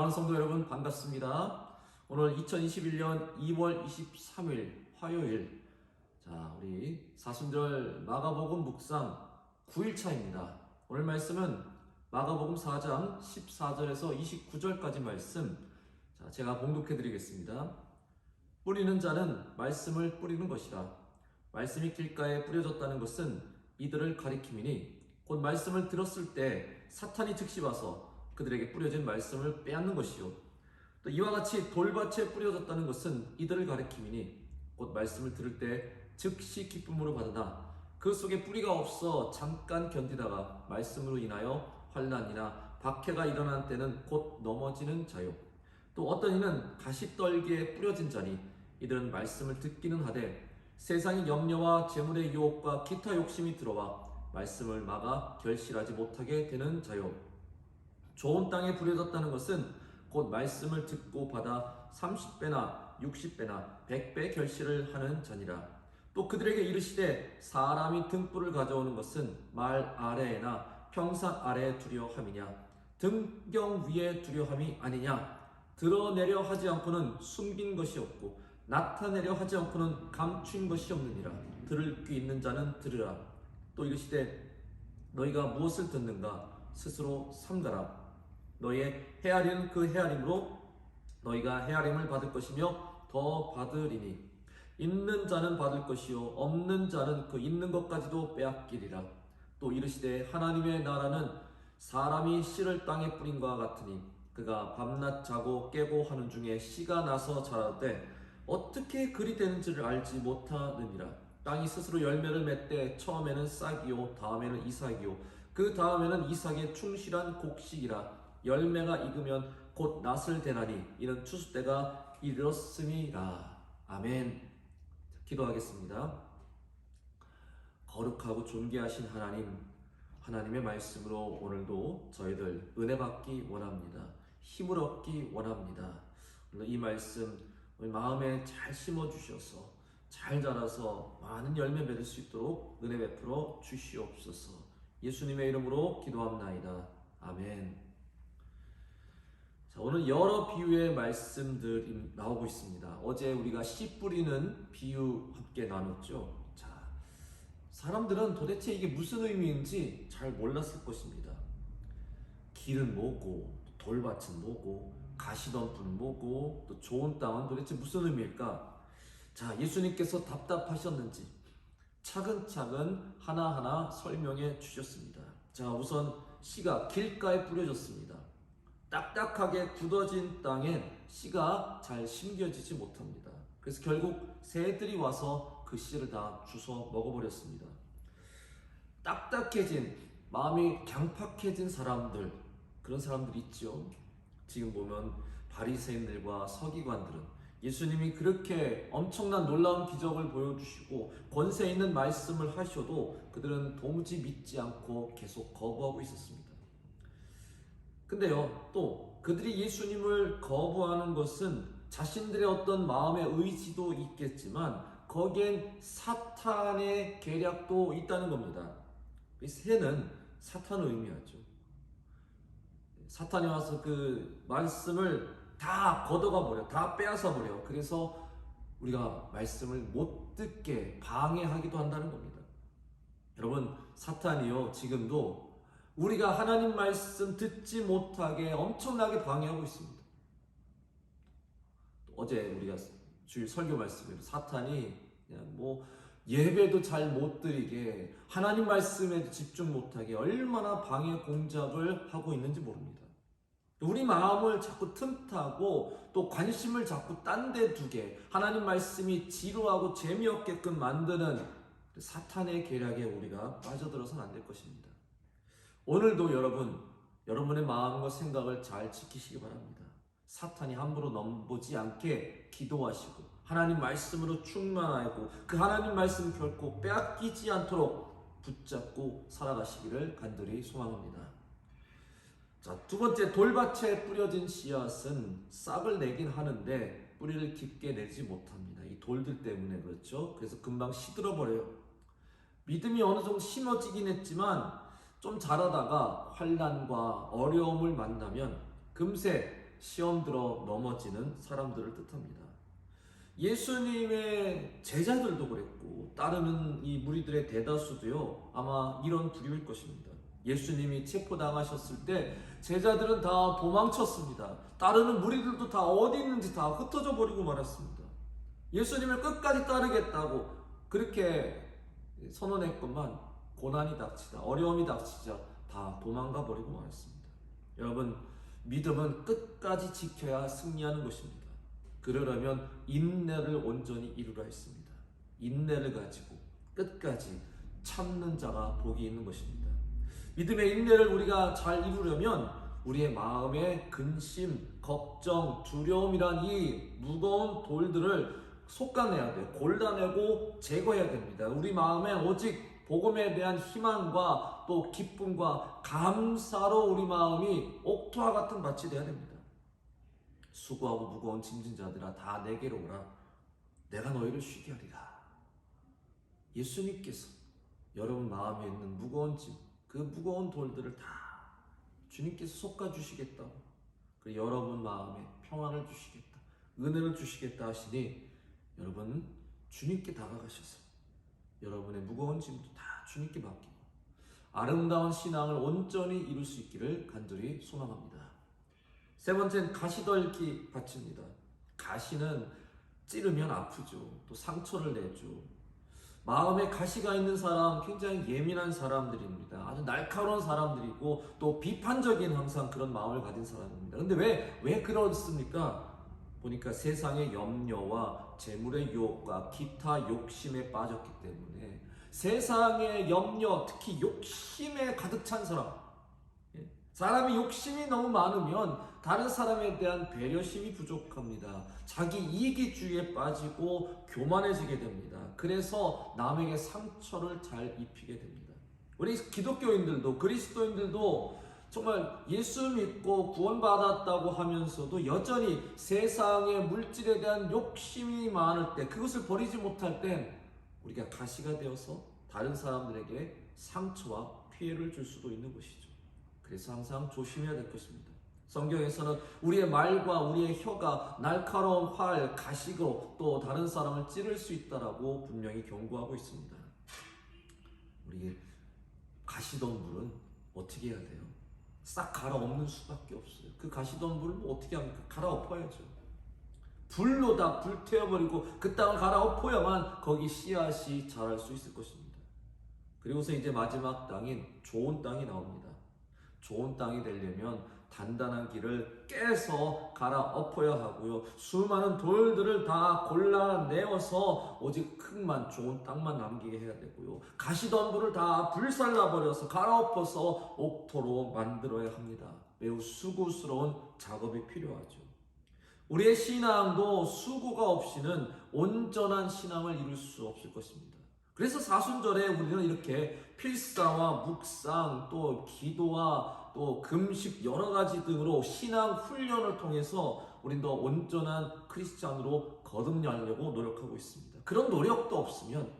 사랑하는 성도 여러분 반갑습니다. 오늘 2021년 2월 23일 화요일, 우리 사순절 마가복음 묵상 9일차입니다. 오늘 말씀은 마가복음 4장 14절에서 29절까지 말씀, 제가 봉독해 드리겠습니다. 뿌리는 자는 말씀을 뿌리는 것이라. 말씀이 길가에 뿌려졌다는 것은 이들을 가리킴이니 곧 말씀을 들었을 때 사탄이 즉시 와서 그들에게 뿌려진 말씀을 빼앗는 것이요, 또 이와 같이 돌밭에 뿌려졌다는 것은 이들을 가리킴이니 곧 말씀을 들을 때 즉시 기쁨으로 받으나 그 속에 뿌리가 없어 잠깐 견디다가 말씀으로 인하여 환난이나 박해가 일어난 때는 곧 넘어지는 자요, 또 어떤 이는 가시떨기에 뿌려진 자니 이들은 말씀을 듣기는 하되 세상의 염려와 재물의 유혹과 기타 욕심이 들어와 말씀을 막아 결실하지 못하게 되는 자요, 좋은 땅에 뿌려졌다는 것은 곧 말씀을 듣고 받아 30배나 60배나 100배 결실을 하는 자니라. 또 그들에게 이르시되 사람이 등불을 가져오는 것은 말 아래에나 평상 아래에 두려 함이냐, 등경 위에 두려 함이 아니냐. 드러내려 하지 않고는 숨긴 것이 없고 나타내려 하지 않고는 감춘 것이 없느니라. 들을 귀 있는 자는 들으라. 또 이르시되 너희가 무엇을 듣는가 스스로 삼가라. 너희의 헤아리는 그 헤아림으로 너희가 헤아림을 받을 것이며 더 받으리니 있는 자는 받을 것이요 없는 자는 그 있는 것까지도 빼앗기리라. 또 이르시되 하나님의 나라는 사람이 씨를 땅에 뿌린과 같으니 그가 밤낮 자고 깨고 하는 중에 씨가 나서 자라되 어떻게 그리 되는지를 알지 못하느니라. 땅이 스스로 열매를 맺되 처음에는 싹이요 다음에는 이삭이요 그 다음에는 이삭의 충실한 곡식이라. 열매가 익으면 곧 낫을 대나니 이는 추수 때가 이르렀음이라. 아멘. 기도하겠습니다. 거룩하고 존귀하신 하나님, 하나님의 말씀으로 오늘도 저희들 은혜 받기 원합니다. 힘을 얻기 원합니다. 오늘 이 말씀 우리 마음에 잘 심어 주셔서 잘 자라서 많은 열매 맺을 수 있도록 은혜 베풀어 주시옵소서. 예수님의 이름으로 기도합나이다. 아멘. 오늘 여러 비유의 말씀들이 나오고 있습니다. 어제 우리가 씨 뿌리는 비유 함께 나눴죠. 사람들은 도대체 이게 무슨 의미인지 잘 몰랐을 것입니다. 길은 뭐고, 돌밭은 뭐고, 가시덤불은 뭐고, 또 좋은 땅은 도대체 무슨 의미일까? 예수님께서 답답하셨는지 차근차근 하나하나 설명해 주셨습니다. 우선 씨가 길가에 뿌려졌습니다. 딱딱하게 굳어진 땅엔 씨가 잘 심겨지지 못합니다. 그래서 결국 새들이 와서 그 씨를 다 주워 먹어버렸습니다. 딱딱해진, 마음이 강팍해진 사람들, 그런 사람들 있죠. 지금 보면 바리새인들과 서기관들은 예수님이 그렇게 엄청난 놀라운 기적을 보여주시고 권세 있는 말씀을 하셔도 그들은 도무지 믿지 않고 계속 거부하고 있었습니다. 근데요, 또 그들이 예수님을 거부하는 것은 자신들의 어떤 마음의 의지도 있겠지만 거기엔 사탄의 계략도 있다는 겁니다. 이 새는 사탄을 의미하죠. 사탄이 와서 그 말씀을 다 걷어가 버려, 다 빼앗아 버려. 그래서 우리가 말씀을 못 듣게 방해하기도 한다는 겁니다. 여러분, 사탄이요, 지금도 우리가 하나님 말씀 듣지 못하게 엄청나게 방해하고 있습니다. 어제 우리가 주일 설교 말씀에도 사탄이 그냥 예배도 잘 못 드리게, 하나님 말씀에도 집중 못하게 얼마나 방해 공작을 하고 있는지 모릅니다. 우리 마음을 자꾸 틈타고 또 관심을 자꾸 딴 데 두게, 하나님 말씀이 지루하고 재미없게끔 만드는 사탄의 계략에 우리가 빠져들어서는 안 될 것입니다. 오늘도 여러분의 마음과 생각을 잘 지키시기 바랍니다. 사탄이 함부로 넘보지 않게 기도하시고 하나님 말씀으로 충만하고 그 하나님 말씀 결코 빼앗기지 않도록 붙잡고 살아가시기를 간절히 소망합니다. 두 번째, 돌밭에 뿌려진 씨앗은 싹을 내긴 하는데 뿌리를 깊게 내지 못합니다. 이 돌들 때문에 그렇죠. 그래서 금방 시들어 버려요. 믿음이 어느 정도 심어지긴 했지만 좀 자라다가 환난과 어려움을 만나면 금세 시험 들어 넘어지는 사람들을 뜻합니다. 예수님의 제자들도 그랬고 따르는 이 무리들의 대다수도요 아마 이런 부류일 것입니다. 예수님이 체포당하셨을 때 제자들은 다 도망쳤습니다. 따르는 무리들도 다 어디 있는지 다 흩어져 버리고 말았습니다. 예수님을 끝까지 따르겠다고 그렇게 선언했건만 고난이 닥치다, 어려움이 닥치자 다 도망가 버리고 말았습니다. 여러분, 믿음은 끝까지 지켜야 승리하는 것입니다. 그러려면 인내를 온전히 이루라 했습니다. 인내를 가지고 끝까지 참는 자가 복이 있는 것입니다. 믿음의 인내를 우리가 잘 이루려면 우리의 마음의 근심, 걱정, 두려움이란 이 무거운 돌들을 솎아내야 돼요. 골라내고 제거해야 됩니다. 우리 마음에 오직 복음에 대한 희망과 또 기쁨과 감사로 우리 마음이 옥토와 같은 밭이 되어야 됩니다. 수고하고 무거운 짐진 자들아 다 내게로 오라. 내가 너희를 쉬게 하리라. 예수님께서 여러분 마음에 있는 무거운 짐, 그 무거운 돌들을 다 주님께서 솎아주시겠다고, 그리고 여러분 마음에 평안을 주시겠다, 은혜를 주시겠다 하시니 여러분 주님께 다가가셔서 여러분의 무거운 짐도 다 주님께 맡기고 아름다운 신앙을 온전히 이룰 수 있기를 간절히 소망합니다. 세 번째는 가시덜기 밭입니다. 가시는 찌르면 아프죠. 또 상처를 내죠. 마음에 가시가 있는 사람 굉장히 예민한 사람들입니다. 아주 날카로운 사람들이고 또 비판적인 항상 그런 마음을 가진 사람입니다. 근데 왜 그렇습니까? 보니까 세상의 염려와 재물의 유혹과 기타 욕심에 빠졌기 때문에 세상의 염려, 특히 욕심에 가득 찬 사람이 욕심이 너무 많으면 다른 사람에 대한 배려심이 부족합니다. 자기 이기주의에 빠지고 교만해지게 됩니다. 그래서 남에게 상처를 잘 입히게 됩니다. 우리 기독교인들도 그리스도인들도 정말 예수 믿고 구원받았다고 하면서도 여전히 세상의 물질에 대한 욕심이 많을 때, 그것을 버리지 못할 땐 우리가 가시가 되어서 다른 사람들에게 상처와 피해를 줄 수도 있는 것이죠. 그래서 항상 조심해야 될 것입니다. 성경에서는 우리의 말과 우리의 혀가 날카로운 활, 가시로 또 다른 사람을 찌를 수 있다라고 분명히 경고하고 있습니다. 우리 가시덤불은 어떻게 해야 돼요? 싹 갈아엎는 수밖에 없어요. 그 가시덤불을 뭐 어떻게 합니까? 갈아엎어야죠. 불로 다 불태워버리고 그 땅을 갈아엎어야만 거기 씨앗이 자랄 수 있을 것입니다. 그리고서 이제 마지막 땅인 좋은 땅이 나옵니다. 좋은 땅이 되려면 단단한 길을 깨서 갈아엎어야 하고요. 수많은 돌들을 다 골라내어서 오직 흙만, 좋은 땅만 남기게 해야 되고요. 가시덤불을 다 불살라버려서 갈아엎어서 옥토로 만들어야 합니다. 매우 수고스러운 작업이 필요하죠. 우리의 신앙도 수고가 없이는 온전한 신앙을 이룰 수 없을 것입니다. 그래서 사순절에 우리는 이렇게 필사와 묵상, 또 기도와 또 금식 여러 가지 등으로 신앙 훈련을 통해서 우리는 더 온전한 크리스찬으로 거듭나려고 노력하고 있습니다. 그런 노력도 없으면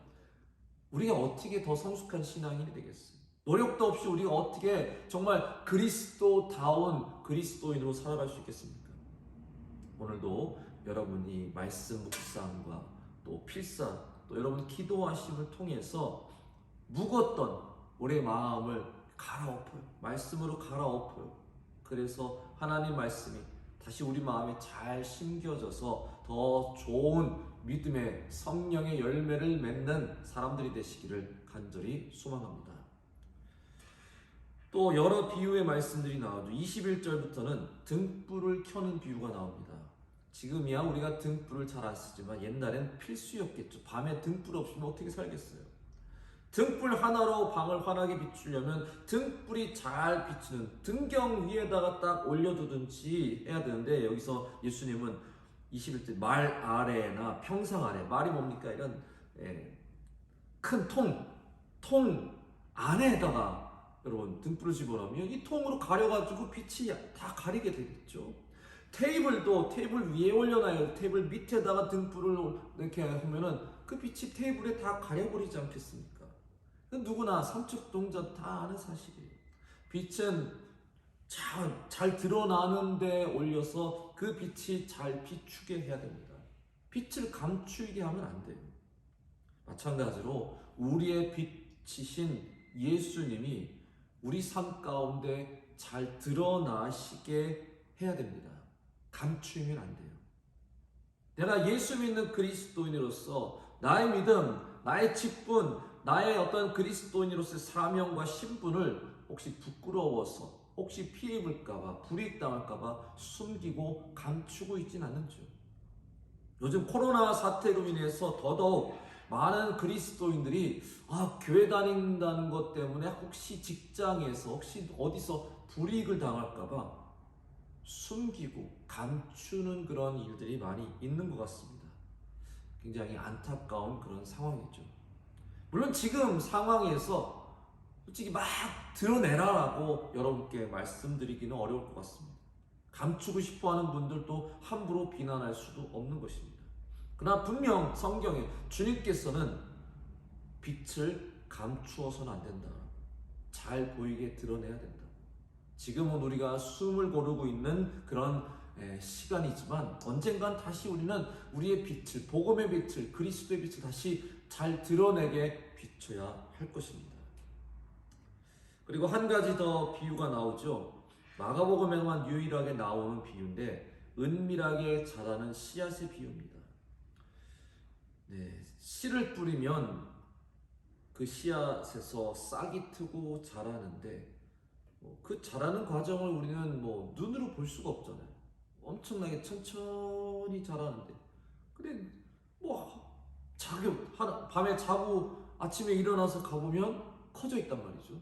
우리가 어떻게 더 성숙한 신앙인이 되겠어요? 노력도 없이 우리가 어떻게 정말 그리스도다운 그리스도인으로 살아갈 수 있겠습니까? 오늘도 여러분이 말씀 묵상과 또 필사, 또 여러분 기도하심을 통해서 묵었던 우리의 마음을 갈아엎어요. 말씀으로 갈아엎어요. 그래서 하나님 말씀이 다시 우리 마음에 잘 심겨져서 더 좋은 믿음의 성령의 열매를 맺는 사람들이 되시기를 간절히 소망합니다. 또 여러 비유의 말씀들이 나오죠. 21절부터는 등불을 켜는 비유가 나옵니다. 지금이야 우리가 등불을 잘 안 쓰지만 옛날엔 필수였겠죠. 밤에 등불 없으면 어떻게 살겠어요? 등불 하나로 방을 환하게 비추려면 등불이 잘 비추는 등경 위에다가 딱 올려두든지 해야 되는데, 여기서 예수님은 21절 말 아래나 평상 아래, 말이 뭡니까? 이런 큰 통 안에다가 여러분 등불을 집어넣으면 이 통으로 가려가지고 빛이 다 가리게 되겠죠. 테이블도 테이블 위에 올려놔요. 테이블 밑에다가 등불을 이렇게 하면은 그 빛이 테이블에 다 가려버리지 않겠습니까? 누구나 삼척동전 다 아는 사실이에요. 빛은 잘 드러나는 데 올려서 그 빛이 잘 비추게 해야 됩니다. 빛을 감추게 하면 안 돼요. 마찬가지로 우리의 빛이신 예수님이 우리 삶 가운데 잘 드러나시게 해야 됩니다. 감추면 안 돼요. 내가 예수 믿는 그리스도인으로서 나의 믿음, 나의 직분, 나의 어떤 그리스도인으로서의 사명과 신분을 혹시 부끄러워서, 혹시 피해 입을까봐, 불이익 당할까봐 숨기고 감추고 있진 않는죠. 요즘 코로나 사태로 인해서 더더욱 많은 그리스도인들이 교회 다닌다는 것 때문에 혹시 직장에서, 혹시 어디서 불이익을 당할까봐 숨기고 감추는 그런 일들이 많이 있는 것 같습니다. 굉장히 안타까운 그런 상황이죠. 물론 지금 상황에서 솔직히 막 드러내라라고 여러분께 말씀드리기는 어려울 것 같습니다. 감추고 싶어하는 분들도 함부로 비난할 수도 없는 것입니다. 그러나 분명 성경에 주님께서는 빛을 감추어서는 안 된다. 잘 보이게 드러내야 된다. 지금은 우리가 숨을 고르고 있는 그런 시간이지만 언젠간 다시 우리는 우리의 빛을, 복음의 빛을, 그리스도의 빛을 다시 잘 드러내게 비춰야 할 것입니다. 그리고 한 가지 더 비유가 나오죠. 마가복음에만 유일하게 나오는 비유인데 은밀하게 자라는 씨앗의 비유입니다. 씨를 뿌리면 그 씨앗에서 싹이 트고 자라는데 그 자라는 과정을 우리는 눈으로 볼 수가 없잖아요. 엄청나게 천천히 자라는데 근데 밤에 자고 아침에 일어나서 가보면 커져 있단 말이죠.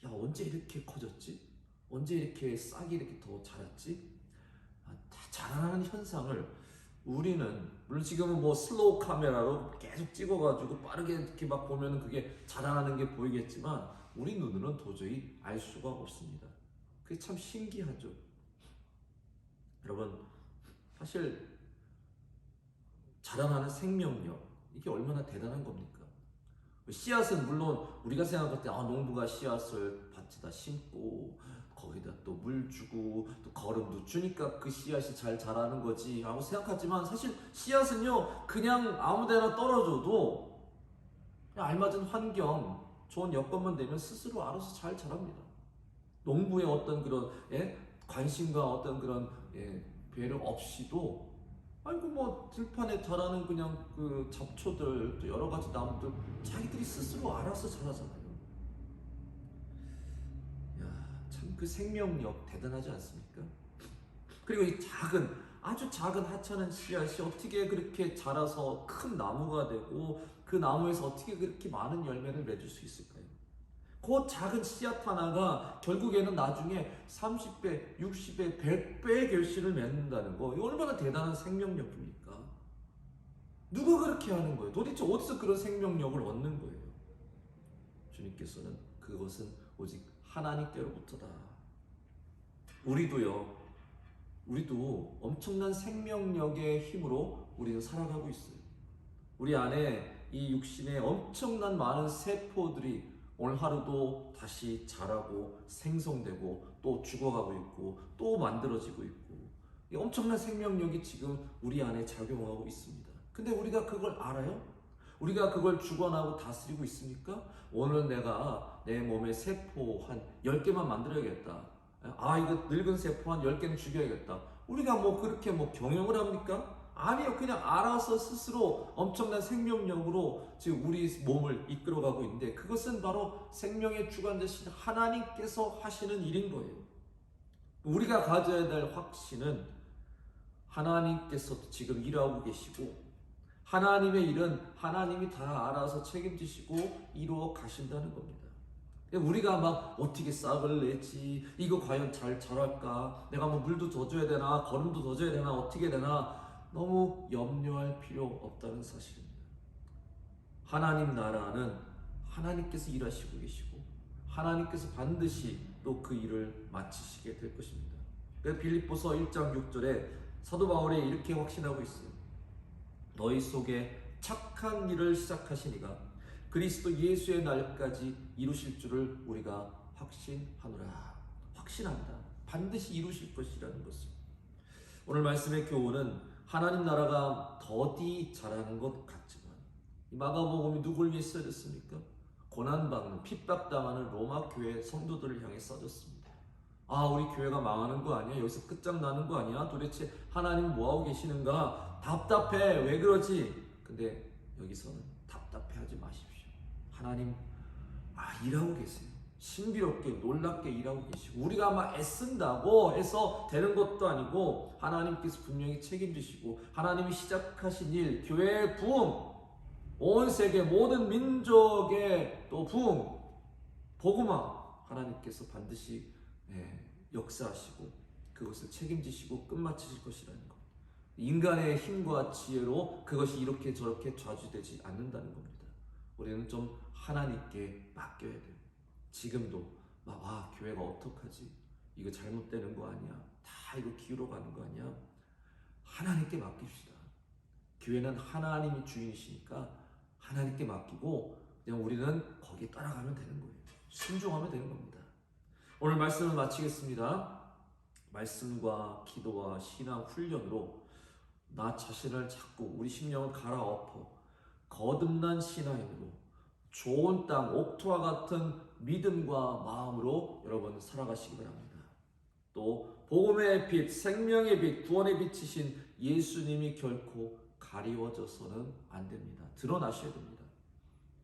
야, 언제 이렇게 커졌지? 언제 이렇게 싹이 이렇게 더 자랐지? 다 자라나는 현상을 우리는 물론 지금은 슬로우 카메라로 계속 찍어가지고 빠르게 이렇게 막 보면 그게 자라나는 게 보이겠지만 우리 눈으로는 도저히 알 수가 없습니다. 그게 참 신기하죠. 여러분, 사실 자라나는 생명력, 이게 얼마나 대단한 겁니까? 씨앗은 물론 우리가 생각할 때 농부가 씨앗을 밭에다 심고 거기다 또 물 주고 또 거름도 주니까 그 씨앗이 잘 자라는 거지 라고 생각하지만 사실 씨앗은요 그냥 아무데나 떨어져도 그냥 알맞은 환경, 좋은 여건만 되면 스스로 알아서 잘 자랍니다. 농부의 어떤 그런 관심과 어떤 그런 배려 없이도 들판에 자라는 그냥 그 잡초들 또 여러 가지 나무들 자기들이 스스로 알아서 자라잖아요. 참 그 생명력 대단하지 않습니까? 그리고 이 아주 작은 하찮은 씨앗이 어떻게 그렇게 자라서 큰 나무가 되고 그 나무에서 어떻게 그렇게 많은 열매를 맺을 수 있을까요? 그 작은 씨앗 하나가 결국에는 나중에 30배, 60배, 100배의 결실을 맺는다는 거, 이거 얼마나 대단한 생명력입니까? 누가 그렇게 하는 거예요? 도대체 어디서 그런 생명력을 얻는 거예요? 주님께서는 그것은 오직 하나님께로부터다. 우리도 엄청난 생명력의 힘으로 우리는 살아가고 있어요. 우리 안에 이 육신에 엄청난 많은 세포들이 오늘 하루도 다시 자라고 생성되고 또 죽어가고 있고 또 만들어지고 있고 이 엄청난 생명력이 지금 우리 안에 작용하고 있습니다. 근데 우리가 그걸 알아요? 우리가 그걸 주관하고 다스리고 있습니까? 오늘 내가 내 몸에 세포 한 10개만 만들어야겠다. 이거 늙은 세포 한 10개는 죽여야겠다. 우리가 그렇게 경영을 합니까? 아니요. 그냥 알아서 스스로 엄청난 생명력으로 지금 우리 몸을 이끌어가고 있는데 그것은 바로 생명의 주관 되신 하나님께서 하시는 일인 거예요. 우리가 가져야 될 확신은 하나님께서 지금 일하고 계시고 하나님의 일은 하나님이 다 알아서 책임지시고 이루어 가신다는 겁니다. 우리가 어떻게 싹을 내지, 이거 과연 잘 자랄까, 내가 물도 더 줘야 되나, 거름도 더 줘야 되나, 어떻게 되나 너무 염려할 필요 없다는 사실입니다. 하나님 나라는 하나님께서 일하시고 계시고 하나님께서 반드시 또 그 일을 마치시게 될 것입니다. 그래서 빌립보서 1장 6절에 사도 바울이 이렇게 확신하고 있어요. 너희 속에 착한 일을 시작하시니가 그리스도 예수의 날까지 이루실 줄을 우리가 확신하노라. 확신합니다. 반드시 이루실 것이라는 것을. 오늘 말씀의 교훈은 하나님 나라가 더디 자라는 것 같지만 이 마가복음이 누굴 위해 써졌습니까? 고난받는 핍박당하는 로마 교회 성도들을 향해 써졌습니다. 아, 우리 교회가 망하는 거 아니야? 여기서 끝장나는 거 아니야? 도대체 하나님 뭐하고 계시는가? 답답해. 왜 그러지? 근데 여기서는 답답해하지 마십시오. 하나님 일하고 계세요. 신비롭게 놀랍게 일하고 계시고 우리가 막 애쓴다고 해서 되는 것도 아니고 하나님께서 분명히 책임지시고 하나님이 시작하신 일, 교회의 부흥, 온 세계 모든 민족의 또 부흥, 복음화 하나님께서 반드시 역사하시고 그것을 책임지시고 끝마치실 것이라는 것. 인간의 힘과 지혜로 그것이 이렇게 저렇게 좌지되지 않는다는 겁니다. 우리는 좀 하나님께 맡겨야 돼요. 지금도 교회가 어떡하지? 이거 잘못되는 거 아니야? 다 이거 기울어가는 거 아니야? 하나님께 맡깁시다. 교회는 하나님이 주인이시니까 하나님께 맡기고 그냥 우리는 거기에 따라가면 되는 거예요. 순종하면 되는 겁니다. 오늘 말씀을 마치겠습니다. 말씀과 기도와 신앙 훈련으로 나 자신을 자꾸 우리 심령을 갈아엎어 거듭난 신앙인으로 좋은 땅 옥토와 같은 믿음과 마음으로 여러분 살아가시기 바랍니다. 또 복음의 빛, 생명의 빛, 구원의 빛이신 예수님이 결코 가리워져서는 안 됩니다. 드러나셔야 됩니다.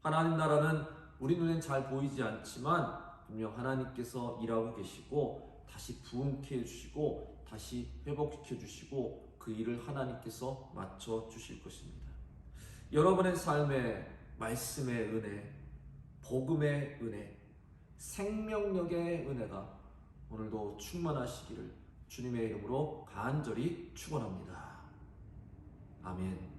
하나님 나라는 우리 눈엔 잘 보이지 않지만 분명 하나님께서 일하고 계시고 다시 부흥케 해주시고 다시 회복시켜 주시고 그 일을 하나님께서 맞춰 주실 것입니다. 여러분의 삶에 말씀의 은혜, 복음의 은혜, 생명력의 은혜가 오늘도 충만하시기를 주님의 이름으로 간절히 축원합니다. 아멘.